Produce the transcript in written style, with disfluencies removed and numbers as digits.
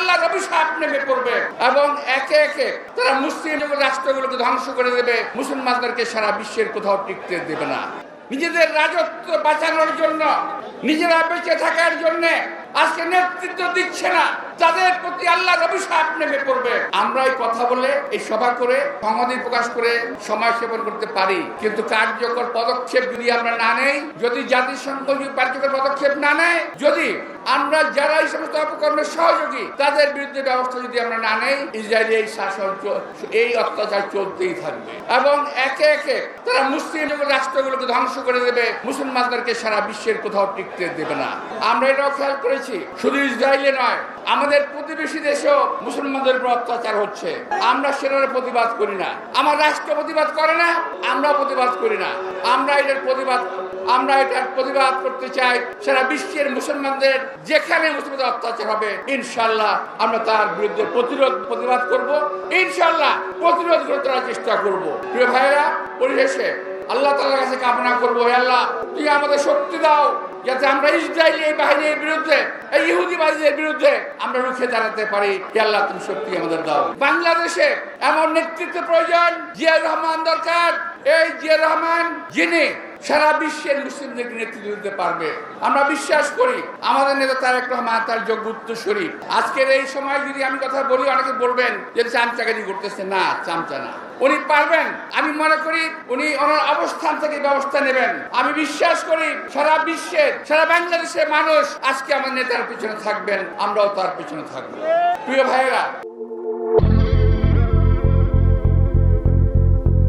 আল্লাহর অভিশাপ নেমে পড়বে এবং একে একে তারা মুসলিম রাষ্ট্রগুলোকে ধ্বংস করে দেবে, মুসলমানদেরকে সারা বিশ্বের কোথাও টিকতে দেবে না। নিজেদের রাজত্ব বাঁচানোর জন্য, নিজেরা বেঁচে থাকার জন্য আজকে নেতৃত্ব দিচ্ছে না, তাদের প্রতি আল্লাহর অভিশাপ নেমে পড়বে। আমরা এই কথা বলে, এই সভা করে, সংহতি প্রকাশ করে সমাজ সেবন করতে পারি, কিন্তু কার্যকর পদক্ষেপ যদি আমরা না নেই, যদি জাতিসংঘ কার্যকর পদক্ষেপ না নেয়, যদি আমরা যারা এই সমস্ত অপকর্মের সহযোগী তাদের বিরুদ্ধে ব্যবস্থা যদি আমরা না নেই, ইসরায়েলি এই শাসন, এই অত্যাচার চলতেই থাকবে এবং একে একে তারা মুসলিম রাষ্ট্রগুলোকে ধ্বংস করে দেবে, মুসলমানদেরকে সারা বিশ্বের কোথাও টিকতে দেবে না। আমরা এটাও খেয়াল করেছি, শুধু ইসরায়েলে নয়, আমাদের প্রতিবেশী দেশেও মুসলমানদের উপর অত্যাচার হচ্ছে। আমরা সেটার প্রতিবাদ করি না, আমার রাষ্ট্র প্রতিবাদ করে না, আমরা প্রতিবাদ করি না। আমরা এটার প্রতিবাদ করতে চাই সারা বিশ্বের মুসলমানদের, যেখানে মুসলমানদের অত্যাচার হবে ইনশাআল্লাহ আমরা তার বিরুদ্ধে প্রতিবাদ করব, ইনশাআল্লাহ প্রতিরোধ করার চেষ্টা করব। প্রিয় ভাইরা, পরিশেষে আল্লাহ তাআলার কাছে কামনা করব, হে আল্লাহ, তুই আমাদের শক্তি দাও যাতে আমরা ইসরায়েলি এই বাহিনীর বিরুদ্ধে, এই ইহুদি বাহিনীর বিরুদ্ধে আমরা রুখে দাঁড়াতে পারি। হে আল্লাহ, তুমি শক্তি আমাদের দাও। বাংলাদেশে এমন নেতৃত্ব প্রয়োজন, জিয়াউর রহমান দরকার। এই জিয়াউর রহমান যিনি সারা বিশ্বের মুসলিমদেরকে নেতৃত্ব দিতে পারবে। আমরা বিশ্বাস করি আমাদের নেতা তারেক রহমান তার যোগ্য উত্তরসূরি। আজকের এই সময় যদি আমি কথা বলি, অনেকে বলবেন যে চামচাগিরি করতেছে। না, চামচা না, উনি পারবেন। আমি মনে করি উনি ওনার অবস্থান থেকে ব্যবস্থা নেবেন। আমি বিশ্বাস করি সারা বিশ্বের, সারা বাংলাদেশের মানুষ আজকে আমার নেতার পিছনে থাকবেন, আমরাও তার পিছনে থাকবো। প্রিয় ভাইয়েরা,